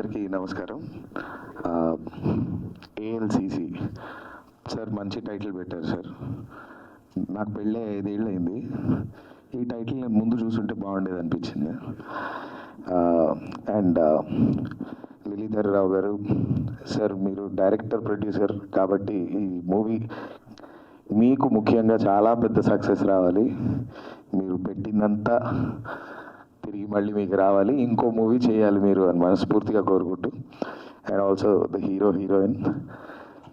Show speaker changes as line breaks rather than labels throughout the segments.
అందరికీ నమస్కారం. ALCC sir మంచి టైటిల్ పెట్టారు సార్. నాకు పెళ్ళి 5 ఏళ్ళు అయింది. ఈ టైటిల్ నేను ముందు చూసుంటే బాగుండేది అనిపించింది. అండ్ లిలీధర్ రావు గారు సార్, మీరు డైరెక్టర్ ప్రొడ్యూసర్ కాబట్టి ఈ మూవీ మీకు ముఖ్యంగా చాలా పెద్ద సక్సెస్ రావాలి. మీరు పెట్టిందంతా తిరిగి మళ్ళీ మీకు రావాలి, ఇంకో మూవీ చేయాలి మీరు అని మనస్ఫూర్తిగా కోరుకుంటూ, and also the hero heroine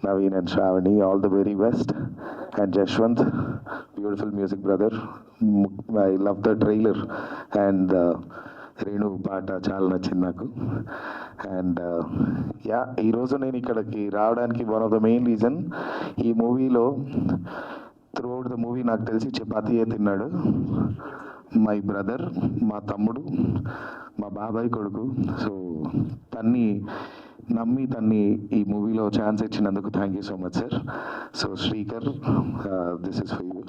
Naveen and Shravani, all the very best. And Jaswanth, beautiful music brother, I love the trailer and Renu పాట చాలా నచ్చింది నాకు. అండ్ ఈరోజు నేను ఇక్కడికి రావడానికి one of the main reason, ఈ మూవీలో త్రూ అవుట్ ద మూవీ నాకు తెలిసి చపాతీయే తిన్నాడు మై బ్రదర్, మా తమ్ముడు, మా బాబాయ్ కొడుకు. సో తన్ని ఈ మూవీలో ఛాన్స్ ఇచ్చినందుకు thank you so much sir. So Srikar, this is for you,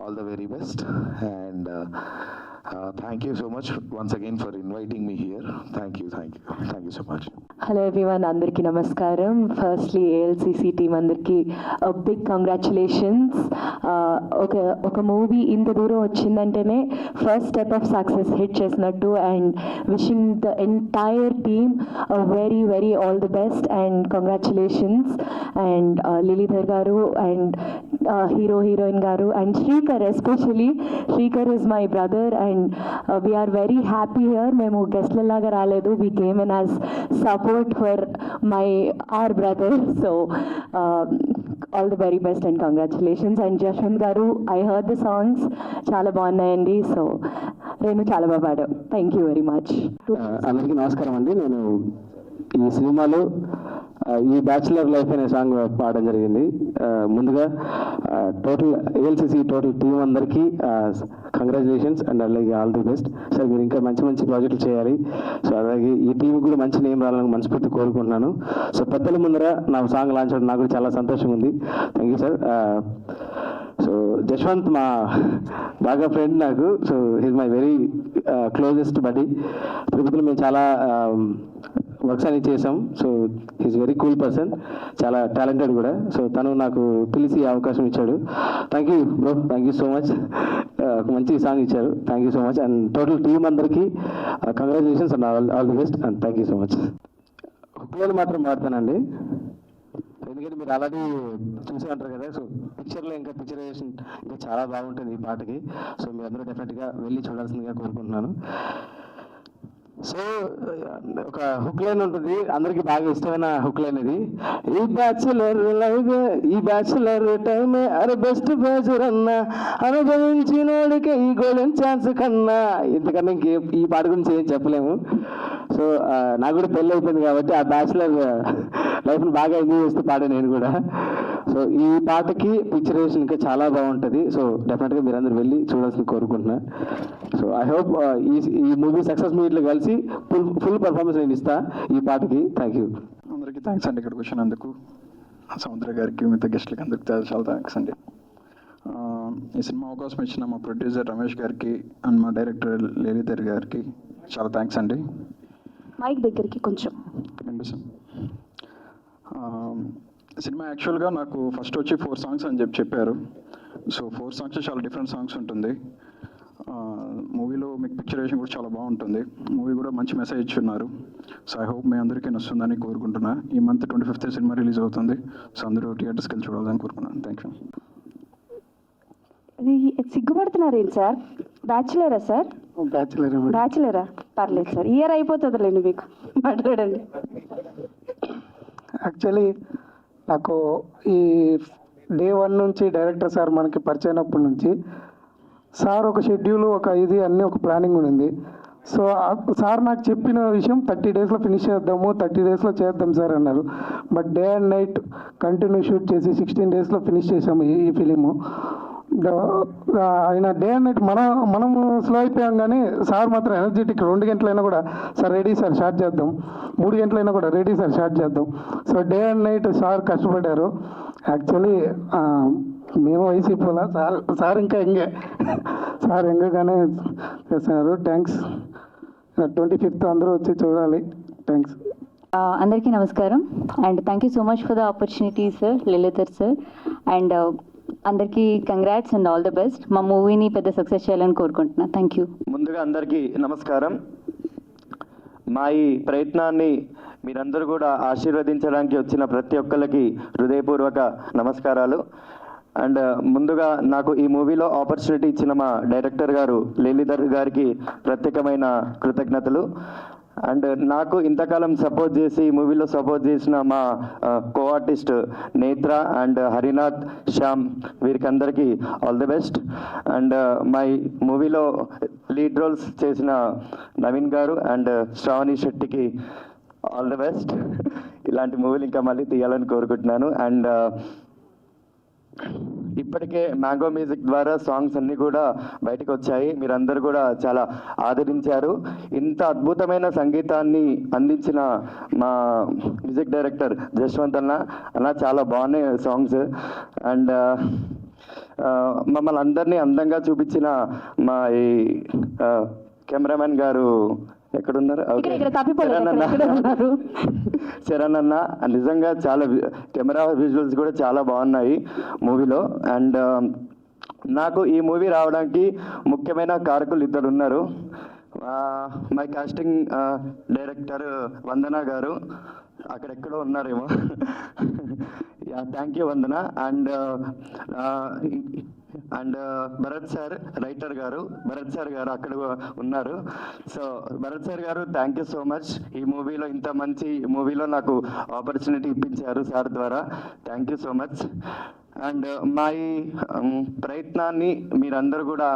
all the very best. And thank you so much once again for inviting me here. Thank you so much.
Hello everyone, అందరికీ నమస్కారం. Firstly ALCC team అందరికీ big congratulations. ఒక movie ఇంత దూరం వచ్చిందంటేనే first step of success hit చేసినట్టు. And wishing the entire team very very all the best and congratulations. And Leeladhar గారు and hero heroine గారు and Srikar, especially Srikar is my brother and we are very happy here. మేము గెస్ట్లలాగా రాలేదు, we came in as support for our brother. So all the very best and congratulations. And Jashwant garu, I heard the songs చాలా బాగున్నాయండి. So Renu చాలా బాగా పాడావు. Thank you very much.
అందరికీ నమస్కారం అండి. నేను ఈ సినిమాలో ఈ బ్యాచులర్ లైఫ్ అనే సాంగ్ పాడడం జరిగింది. ముందుగా టోటల్ ఏఎల్సిసి టోటల్ టీం అందరికీ కంగ్రాచులేషన్స్ అండ్ అలాగే ఆల్ ది బెస్ట్ సార్. మీరు ఇంకా మంచి మంచి ప్రాజెక్టులు చేయాలి. సో అలాగే ఈ టీం కూడా మంచి నేమ్ రావాలని మనస్ఫూర్తి కోరుకుంటున్నాను. సో పెద్దల ముందర నా సాంగ్ లాంచ్ అవడం నాకు కూడా చాలా సంతోషంగా ఉంది. Thank you sir. So Jashwanth మా బాగా ఫ్రెండ్ నాకు. So he's my very closest buddy. తిరుపతిలో మేము చాలా వర్క్స్ అని చేసాం. So he's very cool person, చాలా టాలెంటెడ్ కూడా. సో తను నాకు పిలిచి అవకాశం ఇచ్చాడు. Thank you bro, thank you so much. ఒక మంచి సాంగ్ ఇచ్చారు. Thank you so much. And total team అందరికీ congratulations and all the best and thank you so much. హుక్లోని మాత్రం పాడతానండి, ఎందుకంటే మీరు ఆల్రెడీ చూసే ఉంటారు కదా. సో పిక్చర్లో ఇంకా పిక్చరైజేషన్ ఇంకా చాలా బాగుంటుంది ఈ పాటకి. సో మీరు అందరూ డెఫినెట్గా వెళ్ళి చూడాల్సిందిగా కోరుకుంటున్నాను. సో ఒక హుక్ లైన్ ఉంటుంది, అందరికి బాగా ఇష్టమైన హుక్ లైన్ ఇది. ఈ బ్యాచులర్ లైఫ్, ఈ బ్యాచులర్ టైమే అరే బెస్ట్ బ్యాచులర్ అన్నా, అనుభవించినోడికే ఈ గోల్డెన్ ఛాన్స్ కన్నా. ఇంతకన్నా ఇంకే ఈ పాట గురించి ఏం చెప్పలేము. సో నాకు కూడా పెళ్ళి అయిపోయింది కాబట్టి ఆ బ్యాచులర్ లైఫ్ని బాగా ఎంజాయ్ చేస్తూ పాడే నేను కూడా. సో ఈ పాటకి పిక్చరైజేషన్ ఇంకా చాలా బాగుంటుంది. సో డెఫినెట్గా మీరు అందరూ వెళ్ళి చూడాల్సింది కోరుకుంటున్నా. సో ఐ హోప్ ఈ మూవీ సక్సెస్ మీట్లో కలిసి ఫుల్ పర్ఫార్మెన్స్ నేను ఇస్తా ఈ పాటకి. Thank you.
అందరికీ థ్యాంక్స్ అండి ఇక్కడికి వచ్చినందుకు. సముద్ర గారికి, మిగతా గెస్ట్లకి అందరికీ చాలా థ్యాంక్స్ అండి. ఈ సినిమా అవకాశం ఇచ్చిన మా ప్రొడ్యూసర్ రమేష్ గారికి అండ్ మా డైరెక్టర్ లీలీధర్ గారికి చాలా థ్యాంక్స్ అండి.
మైక్ దగ్గరికి కొంచెం.
సినిమా యాక్చువల్గా నాకు ఫస్ట్ వచ్చి 4 సాంగ్స్ అని చెప్పారు. సో 4 సాంగ్స్ చాలా డిఫరెంట్ సాంగ్స్ ఉంటుంది. మూవీలో మీకు పిక్చరైజేషన్ కూడా చాలా బాగుంటుంది. మూవీ కూడా మంచి మెసేజ్ ఇచ్చున్నారు. సో ఐ హోప్ మీ అందరికీ నచ్చుతుందని కోరుకుంటున్నా. ఈ మంత్ 25th సినిమా రిలీజ్ అవుతుంది. సో అందరూ థియేటర్స్కి వెళ్ళి చూడాలని కోరుకున్నాను. Thank you.
సిగ్గుపడుతున్నారేంటి సార్? బ్యాచులరా సార్? బ్యాచులరా? పర్లేదు సార్, ఇయర్ అయిపోతుందిలేండి మీకు. మాట్లాడండి.
యాక్చువల్లీ నాకు ఈ డే 1 నుంచి డైరెక్టర్ సార్ మనకి పరిచయం అయినప్పటి నుంచి సార్ ఒక షెడ్యూల్, ఒక ఇది అన్నీ ఒక ప్లానింగ్ ఉంది. సో సార్ నాకు చెప్పిన విషయం 30 డేస్లో ఫినిష్ చేద్దాము, 30 డేస్లో చేద్దాం సార్ అన్నారు. But day and night continue shoot చేసి 16 డేస్లో ఫినిష్ చేసాము ఈ ఫిలిము. ఆయన డే అండ్ నైట్ మనము స్లో అయిపోయాం, కానీ సార్ మాత్రం ఎనర్జెటిక్. 2 గంటలైనా కూడా సార్ రెడీ సార్ స్టార్ట్ చేద్దాం, 3 గంటలైనా కూడా రెడీ సార్ స్టార్ట్ చేద్దాం. So day and night sir కష్టపడ్డారు. యాక్చువల్లీ మేము వయసు పోలా, సార్ ఇంకా సార్ ఎంగగానే చేస్తున్నారు. థ్యాంక్స్. 25th అందరూ వచ్చి చూడాలి. థ్యాంక్స్.
అందరికీ నమస్కారం and thank you so much for the opportunity sir Leeladhar sir and అందరికీ congrats and all the best మా మూవీని పెద్ద సక్సెస్ చేయాలని కోరుకుంటున్నా థ్యాంక్ యూ.
ముందుగా అందరికీ నమస్కారం. మా ఈ ప్రయత్నాన్ని మీరందరూ కూడా ఆశీర్వదించడానికి వచ్చిన ప్రతి ఒక్కరికి హృదయపూర్వక నమస్కారాలు. అండ్ ముందుగా నాకు ఈ మూవీలో ఆపర్చునిటీ ఇచ్చిన మా డైరెక్టర్ గారు లీలాధర్ గారికి ప్రత్యేకమైన కృతజ్ఞతలు. అండ్ నాకు ఇంతకాలం సపోర్ట్ చేసి ఈ మూవీలో సపోర్ట్ చేసిన మా కో ఆర్టిస్ట్ నేత్ర అండ్ హరినాథ్ శ్యామ్ వీరికి అందరికీ ఆల్ ది బెస్ట్. అండ్ మా మూవీలో లీడ్ రోల్స్ చేసిన నవీన్ గారు అండ్ శ్రావణి శెట్టికి ఆల్ ది బెస్ట్. ఇలాంటి మూవీలు ఇంకా మళ్ళీ తీయాలని కోరుకుంటున్నాను. అండ్ ఇప్పటికే మ్యాంగో మ్యూజిక్ ద్వారా సాంగ్స్ అన్నీ కూడా బయటకు వచ్చాయి. మీరందరూ కూడా చాలా ఆదరించారు. ఇంత అద్భుతమైన సంగీతాన్ని అందించిన మా మ్యూజిక్ డైరెక్టర్ జశ్వంత్ అన్న చాలా బాగున్నాయి సాంగ్స్. అండ్ మమ్మల్ని అందరినీ అందంగా చూపించిన మా ఈ కెమెరామెన్ గారు ఎక్కడున్నారు? శరణ్ అన్న నిజంగా చాలా కెమెరా విజువల్స్ కూడా చాలా బాగున్నాయి మూవీలో. అండ్ నాకు ఈ మూవీ రావడానికి ముఖ్యమైన కారకులు ఇద్దరు ఉన్నారు. మై కాస్టింగ్ డైరెక్టర్ వందన గారు అక్కడెక్కడో ఉన్నారేమో. Thank you Vandana. And Bharat sir writer గారు భరత్ సార్ గారు అక్కడ ఉన్నారు. సో భరత్ సార్ గారు థ్యాంక్ యూ సో మచ్. ఈ మూవీలో ఇంత మంచి మూవీలో నాకు ఆపర్చునిటీ ఇప్పించారు సార్ ద్వారా. Thank you so much. And మా ఈ ప్రయత్నాన్ని మీరందరూ కూడా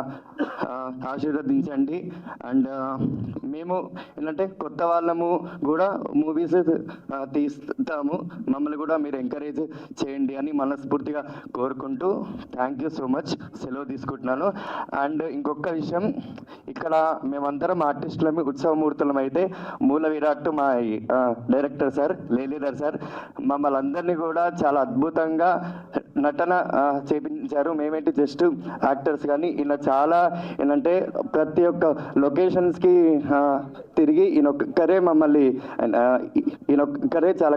ఆశీర్వదించండి. అండ్ మేము ఏంటంటే కొత్త వాళ్ళము కూడా మూవీస్ తీస్తాము, మమ్మల్ని కూడా మీరు ఎంకరేజ్ చేయండి అని మనస్ఫూర్తిగా కోరుకుంటూ థ్యాంక్ యూ సో మచ్. సెలవు తీసుకుంటున్నాను. అండ్ ఇంకొక విషయం, ఇక్కడ మేమందరం ఆర్టిస్టులమి ఉత్సవమూర్తులం అయితే మూల విరాట్ మా డైరెక్టర్ సార్ లీలాధర్ సార్ మమ్మల్ని అందరినీ కూడా చాలా అద్భుతంగా నటన చేపించారు. మేమేంటి జస్ట్ యాక్టర్స్, కానీ ఇలా చాలా ఏంటంటే ప్రతి ఒక్క లొకేషన్స్కి తిరిగి ఈయనొక్కరే మమ్మల్ని ఈయనొక్కరే చాలా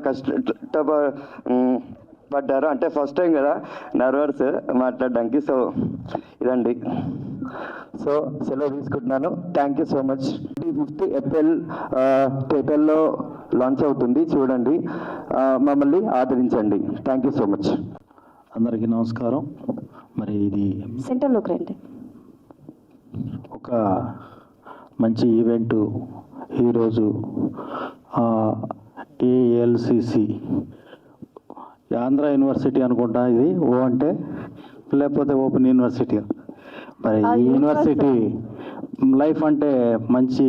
పడ్డారు. అంటే ఫస్ట్ టైం కదా నర్వస్ మాట్లాడడానికి. సో ఇదండి. సో సెలవు తీసుకుంటున్నాను. Thank you so much. 25th April థియేటర్లో లాంచ్ అవుతుంది, చూడండి, మమ్మల్ని ఆదరించండి. Thank you so much.
అందరికీ నమస్కారం. మరి ఇది
సెంటర్లోకి రండి.
ఒక మంచి ఈవెంటు ఈరోజు ఏఎల్సిసి ఆంధ్ర యూనివర్సిటీ అనుకుంటా, ఇది ఓ అంటే లేకపోతే ఓపెన్ యూనివర్సిటీ. మరి ఈ యూనివర్సిటీ లైఫ్ అంటే మంచి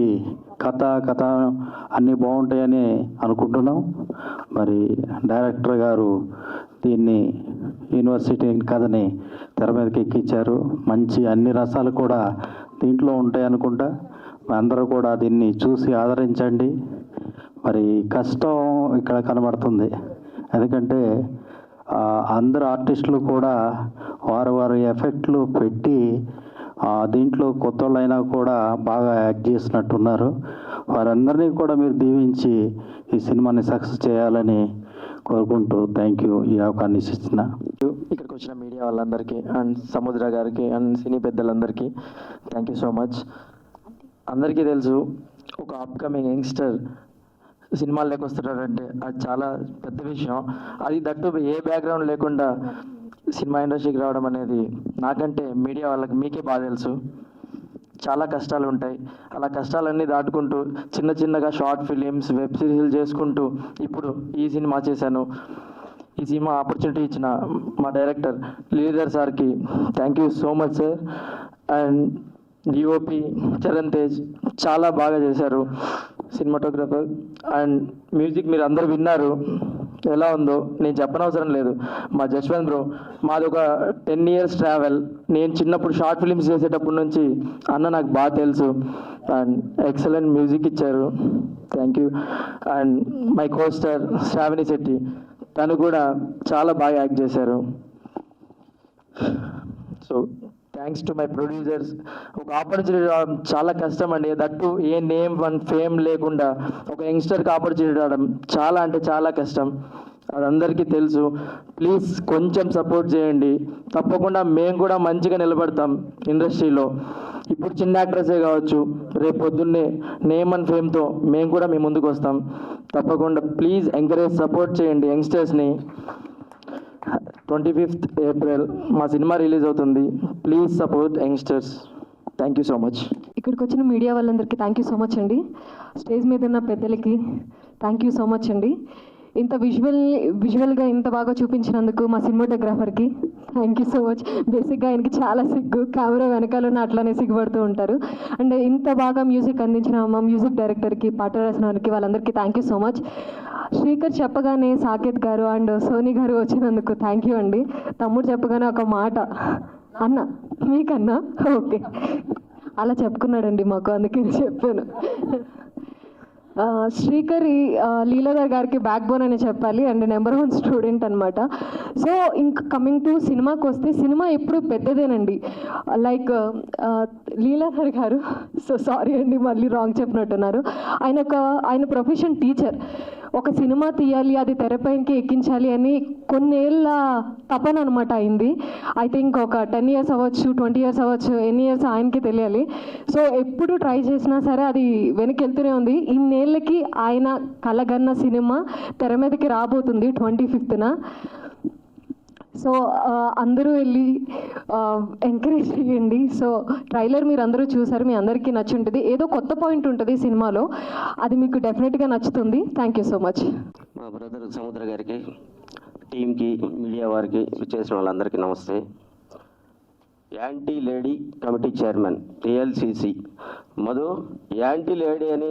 కథ అన్నీ బాగుంటాయని అనుకుంటున్నాం. మరి డైరెక్టర్ గారు దీన్ని యూనివర్సిటీ కథని తెర మీదకి ఎక్కించారు. మంచి అన్ని రసాలు కూడా దీంట్లో ఉంటాయి అనుకుంటా. అందరూ కూడా దీన్ని చూసి ఆదరించండి. మరి కష్టం ఇక్కడ కనబడుతుంది, ఎందుకంటే అందరు ఆర్టిస్టులు కూడా వారి ఎఫెక్ట్లు పెట్టి దీంట్లో కొత్త వాళ్ళైనా కూడా బాగా యాక్ట్ చేసినట్టున్నారు. వారందరినీ కూడా మీరు దీవించి ఈ సినిమాని సక్సెస్ చేయాలని కోరుకుంటూ థ్యాంక్ యూ. ఈ అవకాశాన్ని ఇచ్చిన
ఇక్కడికి వచ్చిన మీడియా వాళ్ళందరికీ అండ్ సముద్ర గారికి అండ్ సినీ పెద్దలందరికీ థ్యాంక్ యూ సో మచ్. అందరికీ తెలుసు, ఒక అప్కమింగ్ యంగ్స్టర్ సినిమాల్లోకి వస్తున్నారంటే అది చాలా పెద్ద విషయం. అది దట్టు ఏ బ్యాక్గ్రౌండ్ లేకుండా సినిమా ఇండస్ట్రీకి రావడం అనేది నాకంటే మీడియా వాళ్ళకి మీకే బాగా తెలుసు. చాలా కష్టాలు ఉంటాయి. అలా కష్టాలన్నీ దాటుకుంటూ చిన్నగా షార్ట్ ఫిలిమ్స్, వెబ్ సిరీస్లు చేసుకుంటూ ఇప్పుడు ఈ సినిమా చేశాను. ఈ సినిమా ఆపర్చునిటీ ఇచ్చిన మా డైరెక్టర్ లీలాధర్ సార్కి thank you so much sir. And DOP Charan Tej చాలా బాగా చేశారు, సినిమాటోగ్రఫర్. అండ్ మ్యూజిక్ మీరు అందరు విన్నారు, ఎలా ఉందో నేను చెప్పనవసరం లేదు. మా జశ్వంత్ బ్రో, మాది ఒక 10 years ట్రావెల్. నేను చిన్నప్పుడు షార్ట్ ఫిలిమ్స్ చేసేటప్పటి నుంచి అన్న నాకు బాగా తెలుసు. అండ్ ఎక్సలెంట్ మ్యూజిక్ ఇచ్చారు, thank you. And my costar Shravani Shetty, తను కూడా చాలా బాగా యాక్ట్ చేశారు. So thanks to my producers. ఒక ఆపర్చునిటీ రావడం చాలా కష్టం అండి, that a name one fame లేకుండా ఒక యంగ్స్టర్కి ఆపర్చునిటీ రావడం చాలా అంటే చాలా కష్టం, అది అందరికీ తెలుసు. ప్లీజ్ కొంచెం సపోర్ట్ చేయండి, తప్పకుండా మేము కూడా మంచిగా నిలబడతాం ఇండస్ట్రీలో. ఇప్పుడు చిన్న యాక్టర్సే కావచ్చు, రేపు పొద్దున్నే నేమ్ అండ్ ఫేమ్తో మేము కూడా మీ ముందుకు వస్తాం. తప్పకుండా ప్లీజ్ ఎంకరేజ్, సపోర్ట్ చేయండి యంగ్స్టర్స్ని. 25th April మా సినిమా రిలీజ్ అవుతుంది. Please support youngsters. Thank you so much.
ఇక్కడికి వచ్చిన మీడియా వాళ్ళందరికీ థ్యాంక్ యూ సో మచ్ అండి. స్టేజ్ మీద ఉన్న పెద్దలకి థ్యాంక్ యూ సో మచ్ అండి. ఇంత విజువల్గా ఇంత బాగా చూపించినందుకు మా సినిమాటోగ్రాఫర్కి థ్యాంక్ యూ సో మచ్. బేసిక్గా ఆయనకి చాలా సిగ్గు, కెమెరా వెనకాల ఉన్న అట్లానే సిగ్గుపడుతూ ఉంటారు. అండ్ ఇంత బాగా మ్యూజిక్ అందించిన మా మ్యూజిక్ డైరెక్టర్కి, పాట రాసిన వారికి, వాళ్ళందరికీ thank you so much. Srikar చెప్పగానే సాకేత్ గారు అండ్ సోనీ గారు వచ్చినందుకు థ్యాంక్ యూ అండి. తమ్ముడు చెప్పగానే ఒక మాట, అన్న మీకన్నా ఓకే అలా చెప్పుకున్నాడండి మాకు, అందుకే చెప్పాను. శ్రీకర్ లీలాధర్ గారికి బ్యాక్ బోన్ అని చెప్పాలి, అండ్ నెంబర్ 1 స్టూడెంట్ అనమాట. సో ఇంకా కమింగ్ టు సినిమాకి వస్తే, సినిమా ఎప్పుడు పెద్దదేనండి. లైక్ లీలాధర్ గారు, సో సారీ అండి మళ్ళీ రాంగ్ చెప్పినట్టున్నారు, ఆయన ప్రొఫెషన్ టీచర్. ఒక సినిమా తీయాలి, అది తెరపైకి ఎక్కించాలి అని కొన్నేళ్ళ తపన అనమాట అయింది. ఐ థింక్ ఒక 10 years అవ్వచ్చు, 20 years అవ్వచ్చు, ఎన్ని ఇయర్స్ ఆయనకి తెలియాలి. సో ఎప్పుడు ట్రై చేసినా సరే అది వెనక్కి వెళ్తూనే ఉంది. ఇన్నేళ్ళకి ఆయన కలగన్న సినిమా తెర మీదకి రాబోతుంది 25th. సో అందరూ వెళ్ళి ఎంకరేజ్ చేయండి. సో ట్రైలర్ మీరు అందరూ చూసారు, మీ అందరికీ నచ్చి ఉంటుంది. ఏదో కొత్త పాయింట్ ఉంటుంది సినిమాలో, అది మీకు డెఫినెట్గా నచ్చుతుంది. Thank you so much.
మా బ్రదర్ సముద్ర గారికి, టీంకి, మీడియా వారికి, చేసిన వాళ్ళందరికీ నమస్తే. Anti lady committee chairman ALCC Madhu. Anti lady అని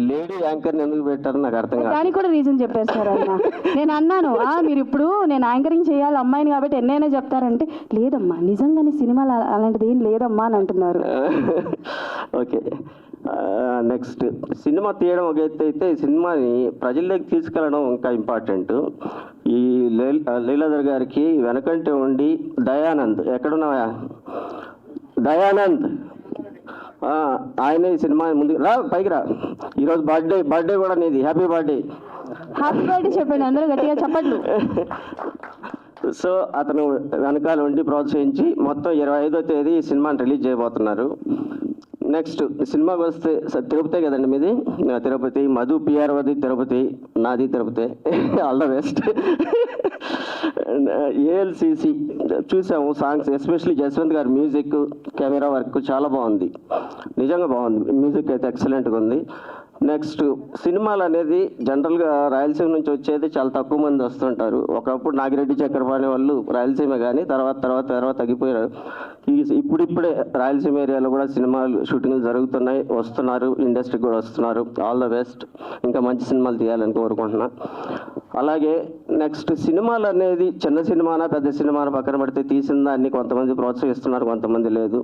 లేడీ యాంకర్ని ఎందుకు పెట్టారు నాకు అర్థం కాదు.
దానికి కూడా రీజన్ చెప్పారు సార్ ఆయన. నేను అన్నాను మీరు ఇప్పుడు నేను యాంకరింగ్ చేయాలి అమ్మాయిని కాబట్టి ఎన్నైనా చెప్తారంటే, లేదమ్మా నిజంగానే సినిమాలు అలాంటిది ఏం లేదమ్మా అని అంటున్నారు.
ఓకే, నెక్స్ట్ సినిమా తీయడం ఒక ఎత్తు అయితే, సినిమాని ప్రజల్లోకి తీసుకెళ్ళడం ఇంకా ఇంపార్టెంట్. ఈ లీలాధర్ గారికి వెనకంటే ఉండి దయానంద్, ఎక్కడున్నావా దయానంద్, ఆయన ఈ సినిమా ముందు రా, పైకి రా. ఈరోజు బర్త్డే కూడా నీది, హ్యాపీ బర్త్డే.
హ్యాపీ బర్త్డే చెప్పండి అందరూ గట్టిగా చెప్పండి.
సో అతను వెనకాల ఉండి ప్రోత్సహించి మొత్తం 25వ తేదీ ఈ సినిమాని రిలీజ్ చేయబోతున్నారు. నెక్స్ట్ సినిమాకి వస్తే తిరుపతి కదండి మీది, తిరుపతి. మధు పిఆర్వది తిరుపతి, నాది Tirupati. All the best. ALCC చూసాము, సాంగ్స్ ఎస్పెషల్లీ జస్వంత్ గారి మ్యూజిక్, కెమెరా వర్క్ చాలా బాగుంది, నిజంగా బాగుంది. మ్యూజిక్ అయితే ఎక్సలెంట్గా ఉంది. నెక్స్ట్ సినిమాలు అనేది జనరల్గా రాయలసీమ నుంచి వచ్చేది చాలా తక్కువ మంది వస్తుంటారు. ఒకప్పుడు నాగిరెడ్డి చక్రపాణి వాళ్ళు రాయలసీమ, కానీ తర్వాత తగ్గిపోయారు. ఇప్పుడిప్పుడే రాయలసీమ ఏరియాలో కూడా సినిమాలు షూటింగ్లు జరుగుతున్నాయి, వస్తున్నారు, ఇండస్ట్రీకి కూడా వస్తున్నారు. ఆల్ ద బెస్ట్, ఇంకా మంచి సినిమాలు తీయాలని కోరుకుంటున్నా. అలాగే నెక్స్ట్ సినిమాలు అనేది చిన్న సినిమానా పెద్ద సినిమానా పక్కన పెడితే, తీసిన దాన్ని కొంతమంది ప్రోత్సహిస్తున్నారు, కొంతమంది లేదు.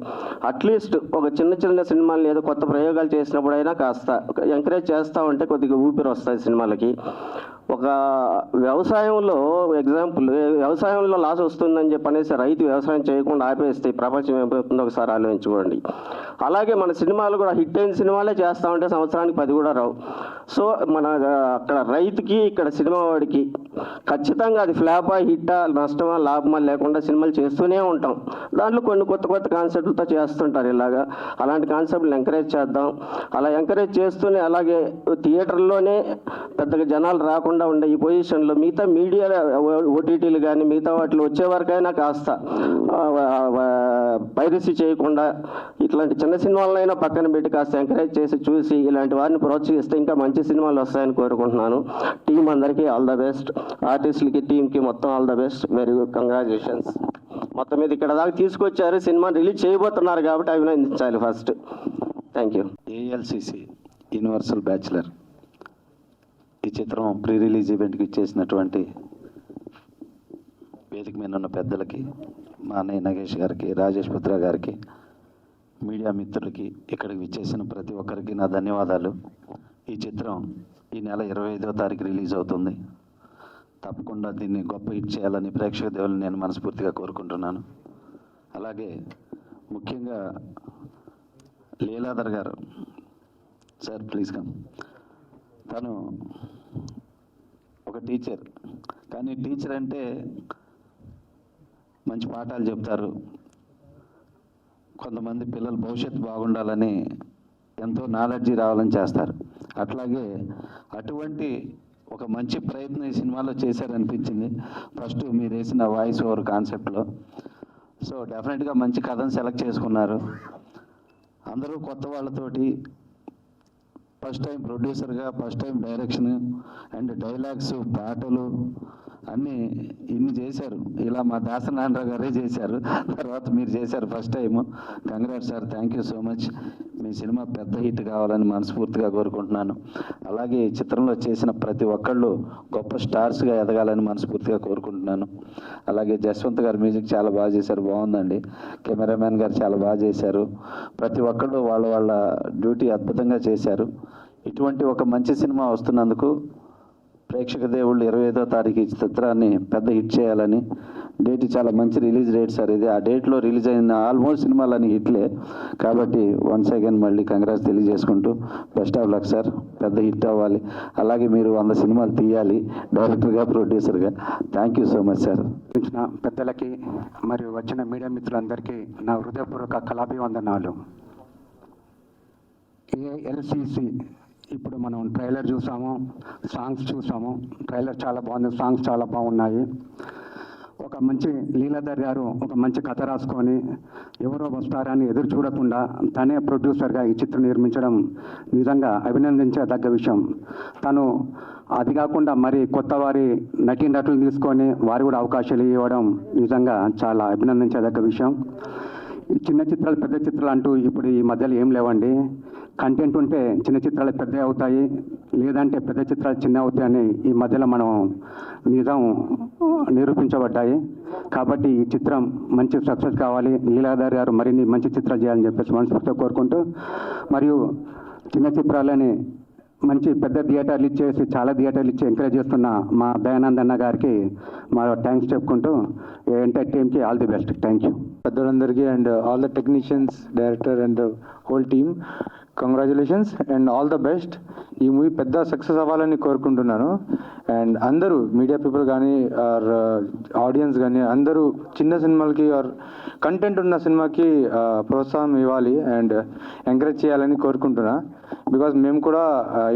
అట్లీస్ట్ ఒక చిన్న సినిమాలు ఏదో కొత్త ప్రయోగాలు చేసినప్పుడైనా కాస్త ఎంకరేజ్ చేస్తూ ఉంటే కొద్దిగా ఊపిరి వస్తాయి సినిమాలకి. ఒక వ్యవసాయంలో ఎగ్జాంపుల్, వ్యవసాయంలో లాస్ వస్తుందని చెప్పనేసి రైతు వ్యవసాయం చేయకుండా ఆపేస్తే ప్రపంచం ఏమైపోతుందో ఒకసారి ఆలోచించుకోండి. అలాగే మన సినిమాలు కూడా హిట్ అయిన సినిమాలే చేస్తూ ఉంటే సంవత్సరానికి 10 కూడా రావు. సో మన అక్కడ రైతుకి, ఇక్కడ సినిమా వాడికి ఖచ్చితంగా అది ఫ్లాపా, హిట్టా, నష్టమా, లాభమా లేకుండా సినిమాలు చేస్తూనే ఉంటాం. దాంట్లో కొన్ని కొత్త కాన్సెప్ట్లతో చేస్తుంటారు. ఇలాగా అలాంటి కాన్సెప్ట్లు ఎంకరేజ్ చేద్దాం. అలా ఎంకరేజ్ చేస్తూనే, అలాగే థియేటర్లోనే పెద్దగా జనాలు రాకుండా ఉండే ఈ పొజిషన్లో మిగతా మీడియా, OTTలు కానీ మిగతా వాటిలో వచ్చే వరకైనా కాస్త పైరసీ చేయకుండా ఇట్లాంటి చిన్న సినిమాలైనా పక్కన పెట్టి కాస్త ఎంకరేజ్ చేసి చూసి ఇలాంటి వారిని ప్రోత్సహిస్తే ఇంకా మంచి సినిమాలు వస్తాయని కోరుకుంటున్నాను. టీం అందరికీ ఆల్ ద బెస్ట్, ఆర్టిస్టులకి, టీంకి మొత్తం all the best. Very good, congratulations. మొత్తం మీద ఇక్కడ దాకా తీసుకొచ్చారు, సినిమా రిలీజ్ చేయబోతున్నారు కాబట్టి అభినందించాలి first. Thank you.
ALCC universal bachelor ఈ చిత్రం ప్రీ రిలీజ్ ఈవెంట్కి ఇచ్చేసినటువంటి వేదిక మీద ఉన్న పెద్దలకి, మా అన్నయ్య నగేష్ గారికి, రాజేష్ పుత్ర గారికి, మీడియా మిత్రులకి, ఇక్కడికి విచ్చేసిన ప్రతి ఒక్కరికి నా ధన్యవాదాలు. ఈ చిత్రం ఈ నెల 25వ తారీఖు రిలీజ్ అవుతుంది. తప్పకుండా దీన్ని గొప్ప హిట్ చేయాలని ప్రేక్షక దేవుల్ని నేను మనస్ఫూర్తిగా కోరుకుంటున్నాను. అలాగే ముఖ్యంగా లీలాధర్ గారు సార్ ప్లీజ్ కమ్. తను ఒక టీచర్, కానీ టీచర్ అంటే మంచి పాఠాలు చెప్తారు, కొంతమంది పిల్లల భవిష్యత్తు బాగుండాలని ఎంతో నాలెడ్జీ రావాలని చేస్తారు. అట్లాగే అటువంటి ఒక మంచి ప్రయత్నం ఈ సినిమాలో చేశారనిపించింది ఫస్ట్ మీరు వేసిన వాయిస్ ఓవర్ కాన్సెప్ట్లో. సో డెఫినెట్గా మంచి కథను సెలెక్ట్ చేసుకున్నారు. అందరూ కొత్త వాళ్ళతోటి ఫస్ట్ టైం ప్రొడ్యూసర్గా, first time direction and dialogues, పాటలు అన్నీ ఇన్ని చేశారు. ఇలా మా దాసనారాయణరావు గారే చేశారు, తర్వాత మీరు చేశారు first time. Congrats sir, thank you so much. Me cinema పెద్ద హిట్ కావాలని మనస్ఫూర్తిగా కోరుకుంటున్నాను. అలాగే ఈ చిత్రంలో చేసిన ప్రతి ఒక్కళ్ళు గొప్ప స్టార్స్గా ఎదగాలని మనస్ఫూర్తిగా కోరుకుంటున్నాను. అలాగే జస్వంత్ గారు మ్యూజిక్ చాలా బాగా చేశారు, బాగుందండి. కెమెరామ్యాన్ గారు చాలా బాగా చేశారు. ప్రతి ఒక్కళ్ళు వాళ్ళ డ్యూటీ అద్భుతంగా చేశారు. ఇటువంటి ఒక మంచి సినిమా వస్తున్నందుకు ప్రేక్షక దేవుళ్ళు 25వ తారీఖు ఈ చిత్రాన్ని పెద్ద హిట్ చేయాలని. డేట్ చాలా మంచి రిలీజ్ డేట్ సార్ ఇది. ఆ డేట్లో రిలీజ్ అయిన ఆల్మోస్ట్ సినిమాలన్నీ హిట్లే. కాబట్టి వన్స్ అగైన్ మళ్ళీ కంగ్రాట్స్ తెలియజేసుకుంటూ బెస్ట్ ఆఫ్ లక్ సార్, పెద్ద హిట్ అవ్వాలి. అలాగే మీరు 100 సినిమాలు తీయాలి డైరెక్టర్గా, ప్రొడ్యూసర్గా. Thank you so much sir.
వచ్చిన పెద్దలకి మరియు వచ్చిన మీడియా మిత్రులందరికీ నా హృదయపూర్వక కళాభివందనాలు. ALCC ఇప్పుడు మనం ట్రైలర్ చూసాము, సాంగ్స్ చూసాము. ట్రైలర్ చాలా బాగుంది, సాంగ్స్ చాలా బాగున్నాయి. ఒక మంచి లీలాధర్ గారు ఒక మంచి కథ రాసుకొని ఎవరో వస్తారని ఎదురు చూడకుండా తనే ప్రొడ్యూసర్గా ఈ చిత్రం నిర్మించడం నిజంగా అభినందించదగ్గ విషయం. తను అది కాకుండా మరి కొత్త వారి నటీనటులు తీసుకొని వారు కూడా అవకాశాలు ఇవ్వడం నిజంగా చాలా అభినందించదగ్గ విషయం. చిన్న చిత్రాలు పెద్ద చిత్రాలు అంటూ ఇప్పుడు ఈ మధ్యలో ఏం లేవండి. కంటెంట్ ఉంటే చిన్న చిత్రాలు పెద్ద అవుతాయి, లేదంటే పెద్ద చిత్రాలు చిన్న అవుతాయని ఈ మధ్యలో మనం నిజం నిరూపించబడ్డాయి. కాబట్టి ఈ చిత్రం మంచి సక్సెస్ కావాలి, లీలాధర్ గారు మరిన్ని మంచి చిత్రాలు చేయాలని చెప్పేసి మనస్ఫూర్తిగా కోరుకుంటూ, మరియు చిన్న చిత్రాలని మంచి పెద్ద థియేటర్లు ఇచ్చేసి చాలా థియేటర్లు ఇచ్చి ఎంకరేజ్ చేస్తున్న మా దయానంద్ అన్న గారికి మా థ్యాంక్స్ చెప్పుకుంటూ ఎంటైర్ టీమ్కి all the best. Thank you.
పెద్దలందరికీ and all the technicians, director and whole team congratulations and all the best. ఈ మూవీ పెద్ద సక్సెస్ అవ్వాలని కోరుకుంటున్నాను. అండ్ అందరూ మీడియా పీపుల్ కానీ ఆర్ ఆడియన్స్ కానీ అందరూ చిన్న సినిమాలకి ఆర్ కంటెంట్ ఉన్న సినిమాకి ప్రోత్సాహం ఇవ్వాలి అండ్ ఎంకరేజ్ చేయాలని కోరుకుంటున్నా. బికాజ్ మేము కూడా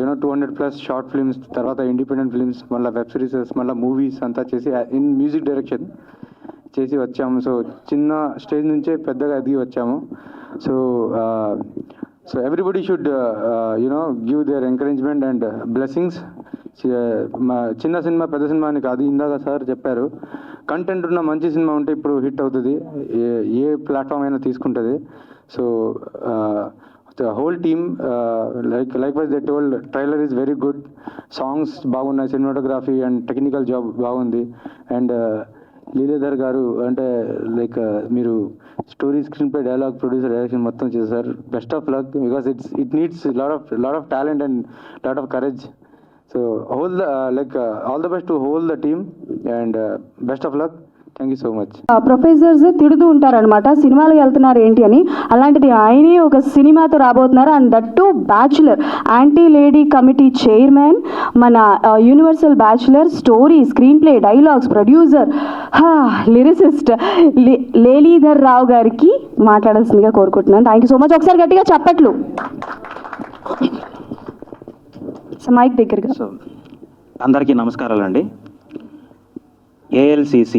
200+ షార్ట్ ఫిల్మ్స్, తర్వాత ఇండిపెండెంట్ ఫిల్మ్స్, మళ్ళీ వెబ్ సిరీసెస్, మళ్ళీ మూవీస్ అంతా చేసి ఇన్ మ్యూజిక్ డైరెక్షన్ చేసి వచ్చాము. సో చిన్న స్టేజ్ నుంచే పెద్దగా ఎదిగి వచ్చాము. So everybody should give there encouragement and blessings. చిన్న సినిమా పెద్ద సినిమా అని కాదు, ఇందాక సార్ చెప్పారు, కంటెంట్ ఉన్న మంచి సినిమా ఉంటే ఇప్పుడు హిట్ అవుతుంది, ఏ ప్లాట్ఫామ్ అయినా తీసుకుంటుంది. So the whole team likewise they told trailer is very good, songs బాగున్నాయి, cinematography and technical job బాగుంది. అండ్ లీలాధర్ గారు అంటే లైక్ మీరు story, screen play, dialogue, producer, direction మొత్తం చేశారు. Best of luck because it needs lot of talent and lot of courage. So all the best to whole the team and best of luck. Thank you so much.
Professors తిడుతూ ఉంటారనమాట సినిమాలకు వెళ్తున్నారు ఏంటి అని. అలాంటిది ఆయనే ఒక సినిమాతో రాబోతున్నారు. And that to bachelor, anti lady committee chairman, మన universal bachelor, story, screenplay, dialogues, producer, lyricist Leeladhar Rao గారికి మాట్లాడాల్సిందిగా కోరుకుంటున్నాను. Thank you so much. ఒకసారి గట్టిగా చప్పట్లు. మైక్ దగ్గరగా.
అందరికీ నమస్కారాలండి. ALCC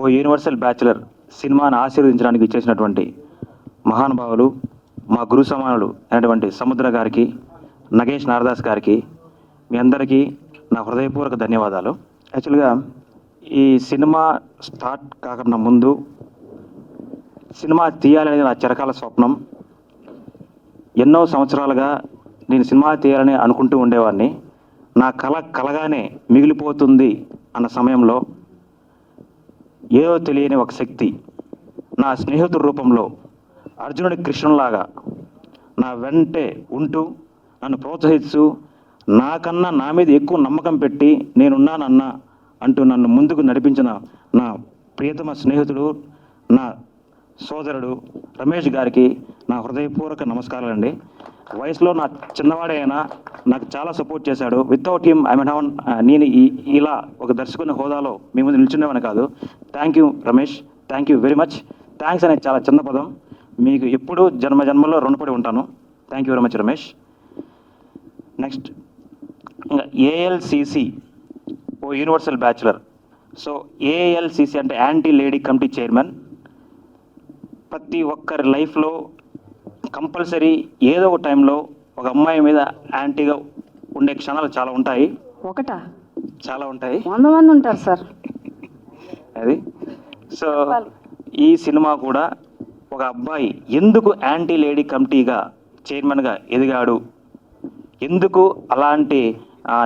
ఓ యూనివర్సల్ బ్యాచులర్ సినిమాను ఆశీర్వదించడానికి ఇచ్చేసినటువంటి మహానుభావులు, మా గురు సమానులు అయినటువంటి సముద్ర గారికి, నగేష్ నారదాస్ గారికి, మీ అందరికీ నా హృదయపూర్వక ధన్యవాదాలు. యాక్చువల్గా ఈ సినిమా స్టార్ట్ కాకుండా ముందు సినిమా తీయాలనేది నా చిరకాల స్వప్నం. ఎన్నో సంవత్సరాలుగా నేను సినిమా తీయాలని అనుకుంటూ ఉండేవాడిని. నా కలగానే మిగిలిపోతుంది అన్న సమయంలో ఏదో తెలియని ఒక శక్తి నా స్నేహితుడి రూపంలో అర్జునుడి కృష్ణులాగా నా వెంటే ఉంటూ నన్ను ప్రోత్సహిస్తూ నాకన్నా నా మీద ఎక్కువ నమ్మకం పెట్టి నేనున్నానన్నా అంటూ నన్ను ముందుకు నడిపించిన నా ప్రియతమ స్నేహితుడు, నా సోదరుడు రమేష్ గారికి నా హృదయపూర్వక నమస్కారాలండి. వయసులో నా చిన్నవాడే అయినా నాకు చాలా సపోర్ట్ చేశాడు. వితౌట్ హిమ్ ఐ మీన్ నేను ఇలా ఒక దర్శకుని హోదాలో మీ ముందు నిల్చునేవాని కాదు. Thank you Ramesh, thank you very much. Thanks అనేది చాలా చిన్న పదం, మీకు ఎప్పుడూ జన్మలో రుణపడి ఉంటాను. Thank you very much Ramesh. Next ఇంకా ఏఎల్సిసి ఓ యూనివర్సల్ బ్యాచులర్. సో ఏఎల్సిసి అంటే యాంటీ లేడీ కమిటీ చైర్మన్. ప్రతి ఒక్కరి లైఫ్లో కంపల్సరీ ఏదో ఒక టైంలో ఒక అమ్మాయి మీద యాంటీగా ఉండే క్షణాలు చాలా ఉంటాయి.
ఒకటా
చాలా ఉంటాయి,
100 మంది ఉంటారు సార్.
అది సో ఈ సినిమా కూడా ఒక అబ్బాయి ఎందుకు యాంటీ లేడీ కమిటీగా చైర్మన్గా ఎదిగాడు, ఎందుకు అలాంటి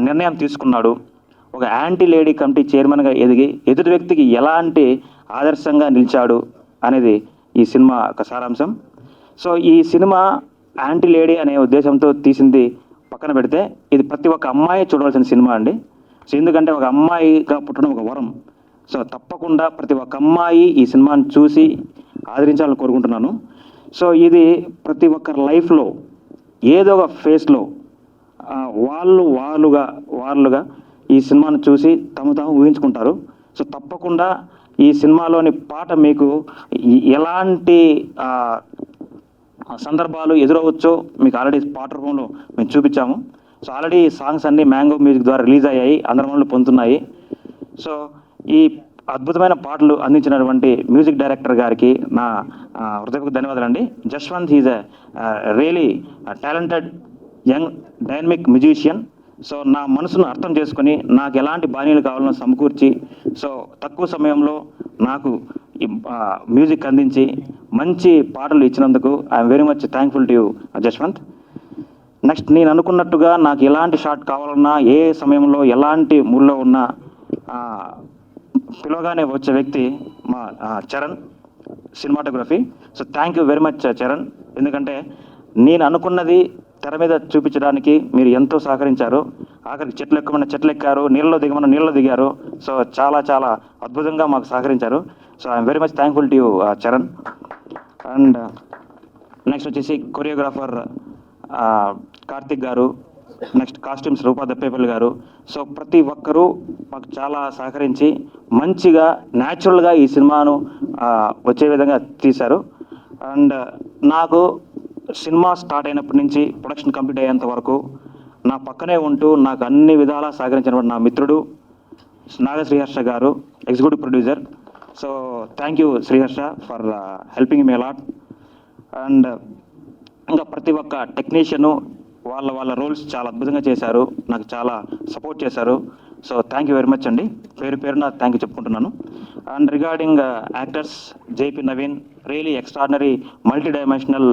నిర్ణయం తీసుకున్నాడు, ఒక యాంటీ లేడీ కమిటీ చైర్మన్గా ఎదిగి ఎదుటి వ్యక్తికి ఎలాంటి ఆదర్శంగా నిలిచాడు అనేది ఈ సినిమా ఒక సారాంశం. సో ఈ సినిమా యాంటీ లేడీ అనే ఉద్దేశంతో తీసింది పక్కన పెడితే ఇది ప్రతి ఒక్క అమ్మాయి చూడవలసిన సినిమా అండి. సో ఎందుకంటే ఒక అమ్మాయిగా పుట్టడం ఒక వరం. సో తప్పకుండా ప్రతి ఒక్క అమ్మాయి ఈ సినిమాని చూసి ఆదరించాలని కోరుకుంటున్నాను. సో ఇది ప్రతి ఒక్కరి లైఫ్లో ఏదో ఒక ఫేస్లో వాళ్ళుగా ఈ సినిమాను చూసి తాము ఊహించుకుంటారు. సో తప్పకుండా ఈ సినిమాలోని పాట మీకు ఎలాంటి సందర్భాలు ఎదురవచ్చో మీకు ఆల్రెడీ పాట రూపంలో మేము చూపించాము. సో ఆల్రెడీ సాంగ్స్ అన్నీ మ్యాంగో మ్యూజిక్ ద్వారా రిలీజ్ అయ్యాయి, అందరి మనలో పొందుతున్నాయి. సో ఈ అద్భుతమైన పాటలు అందించినటువంటి మ్యూజిక్ డైరెక్టర్ గారికి నా హృదయపూర్వక ధన్యవాదాలండి. Jaswanth is a really talented young dynamic musician. So నా మనసును అర్థం చేసుకొని నాకు ఎలాంటి బాణీలు కావాలనో సమకూర్చి సో తక్కువ సమయంలో నాకు ఈ మ్యూజిక్ అందించి మంచి పాటలు ఇచ్చినందుకు I'm very much thankful to you Jaswanth. Next నేను అనుకున్నట్టుగా నాకు ఎలాంటి షాట్ కావాలన్నా ఏ సమయంలో ఎలాంటి మూడ్లో ఉన్నా పిలవగానే వచ్చే వ్యక్తి మా Charan cinematography. So thank you very much Charan, ఎందుకంటే నేను అనుకున్నది తెర మీద చూపించడానికి మీరు ఎంతో సహకరించారు. ఆఖరికి చెట్లు ఎక్కమన్న చెట్లు ఎక్కారు, నీళ్ళలో దిగమన్న నీళ్ళలో దిగారు. సో చాలా చాలా అద్భుతంగా మాకు సహకరించారు. So I'm very much thankful to you Charan. And next వచ్చేసి కొరియోగ్రాఫర్ కార్తిక్ గారు, నెక్స్ట్ కాస్ట్యూమ్స్ రూపా దప్పేపల్లి గారు. సో ప్రతి ఒక్కరూ మాకు చాలా సహకరించి మంచిగా న్యాచురల్గా ఈ సినిమాను వచ్చే విధంగా తీశారు. అండ్ నాకు సినిమా స్టార్ట్ అయినప్పటి నుంచి ప్రొడక్షన్ కంప్లీట్ అయ్యేంత వరకు నా పక్కనే ఉంటూ నాకు అన్ని విధాలా సహకరించినటువంటి నా మిత్రుడు నాగ శ్రీహర్ష గారు, executive producer. So thank you Sriharsha for helping me a lot. And ఇంకా ప్రతి ఒక్క టెక్నీషియను వాళ్ళ రోల్స్ చాలా అద్భుతంగా చేశారు, నాకు చాలా సపోర్ట్ చేశారు. So thank you very much అండి, పేరున థ్యాంక్ యూ చెప్పుకుంటున్నాను. And regarding actors, JP Naveen really extraordinary multi dimensional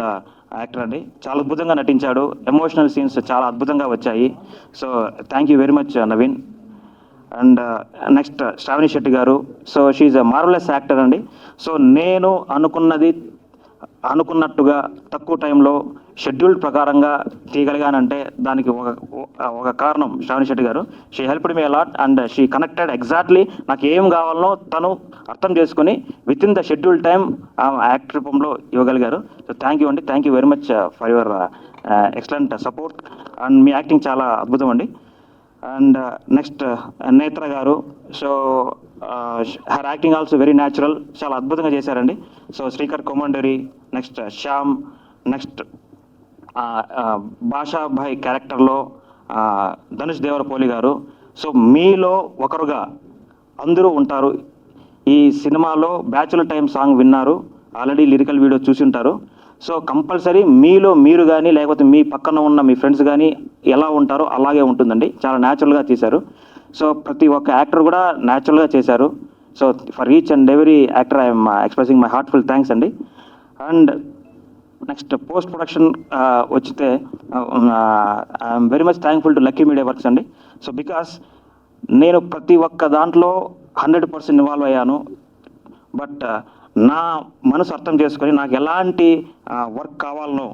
actor అండి, చాలా అద్భుతంగా నటించాడు. ఎమోషనల్ సీన్స్ చాలా అద్భుతంగా వచ్చాయి. So thank you very much Naveen. And next Shravani Shetty గారు. So she's a marvellous actor అండి. సో నేను అనుకున్నట్టుగా తక్కువ టైంలో షెడ్యూల్ ప్రకారంగా తీయగలిగానంటే దానికి ఒక కారణం శ్రావణి శెట్టి గారు. She helped me a lot and she connected exactly నాకు ఏం కావాలనో తను అర్థం చేసుకుని within the schedule time act రూపంలో ఇవ్వగలిగారు. సో థ్యాంక్ యూ అండి, thank you very much for your excellent support. And మీ యాక్టింగ్ చాలా అద్భుతం అండి. అండ్ నెక్స్ట్ నేత్ర గారు. So her acting also very natural, చాలా అద్భుతంగా చేశారండి. So Srikar Komandari, next Shyam, next Bashabhai క్యారెక్టర్లో ధనుష్ దేవరపోలి గారు. సో మీలో ఒకరుగా అందరూ ఉంటారు. ఈ సినిమాలో బ్యాచులర్ టైం సాంగ్ విన్నారు, ఆల్రెడీ లిరికల్ వీడియో చూసి ఉంటారు. సో కంపల్సరీ మీలో మీరు కానీ లేకపోతే మీ పక్కన ఉన్న మీ ఫ్రెండ్స్ కానీ ఎలా ఉంటారో అలాగే ఉంటుందండి, చాలా న్యాచురల్గా తీశారు. సో ప్రతి ఒక్క యాక్టర్ కూడా న్యాచురల్గా చేశారు. So for each and every actor I'm expressing my heartful thanks అండి. అండ్ నెక్స్ట్ పోస్ట్ ప్రొడక్షన్ వచ్చితే I'm very much thankful to Lucky Media Works అండి. సో బికాస్ నేను ప్రతి ఒక్క దాంట్లో 100% ఇన్వాల్వ్ అయ్యాను. బట్ నా మనసు అర్థం చేసుకొని నాకు ఎలాంటి వర్క్ కావాలనో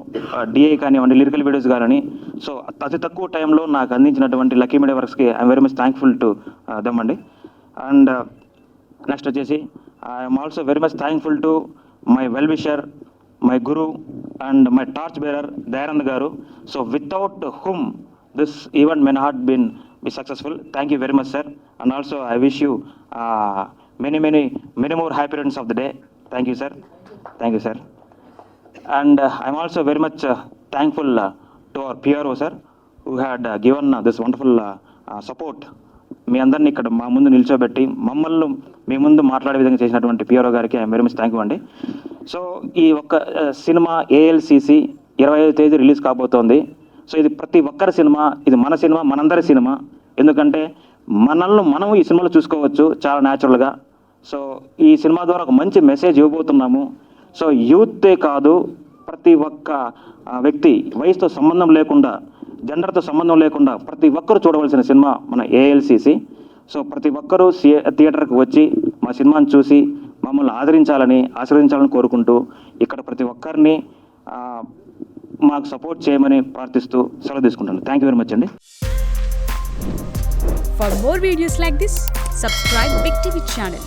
డిఐ కానివ్వండి, లిరికల్ వీడియోస్ కానీ, సో అతి తక్కువ టైంలో నాకు అందించినటువంటి లక్కీ మీడియా వర్క్స్కి I'm very much thankful to them అండి. అండ్ నెక్స్ట్ వచ్చేసి I'm also very much thankful to my well wisher, my guru and my torch bearer Dayanand garu. So without him this event may not been be successful. Thank you very much, sir. And also I wish you many more happy returns of the day. Thank you, sir. Thank you, sir. And I'm also very much thankful to our PRO, sir, who had given this wonderful support. మీ అందరినీ ఇక్కడ మా ముందు నిల్చోబెట్టి మమ్మల్ని మీ ముందు మాట్లాడే విధంగా చేసినటువంటి PRO గారికి I'm very much thank you అండి. సో ఈ ఒక్క సినిమా ALCC 25వ తేదీ రిలీజ్ కాబోతోంది. సో ఇది ప్రతి ఒక్కరి సినిమా, ఇది మన సినిమా, మనందరి సినిమా. ఎందుకంటే మనల్ని మనం ఈ సినిమాలో చూసుకోవచ్చు చాలా న్యాచురల్గా. సో ఈ సినిమా ద్వారా ఒక మంచి మెసేజ్ ఇవ్వబోతున్నాము. సో యూతే కాదు, ప్రతి ఒక్క వ్యక్తి వయసుతో సంబంధం లేకుండా, జెండర్తో సంబంధం లేకుండా ప్రతి ఒక్కరు చూడవలసిన సినిమా మన ALCC. సో ప్రతి ఒక్కరూ థియేటర్కి వచ్చి మా సినిమాని చూసి మమ్మల్ని ఆశీర్వదించాలని కోరుకుంటూ ఇక్కడ ప్రతి ఒక్కరిని మాకు సపోర్ట్ చేయమని ప్రార్థిస్తూ సెలవు తీసుకుంటాను. థ్యాంక్ యూ వెరీ మచ్ అండి.
For more videos like this, subscribe Big TV channel.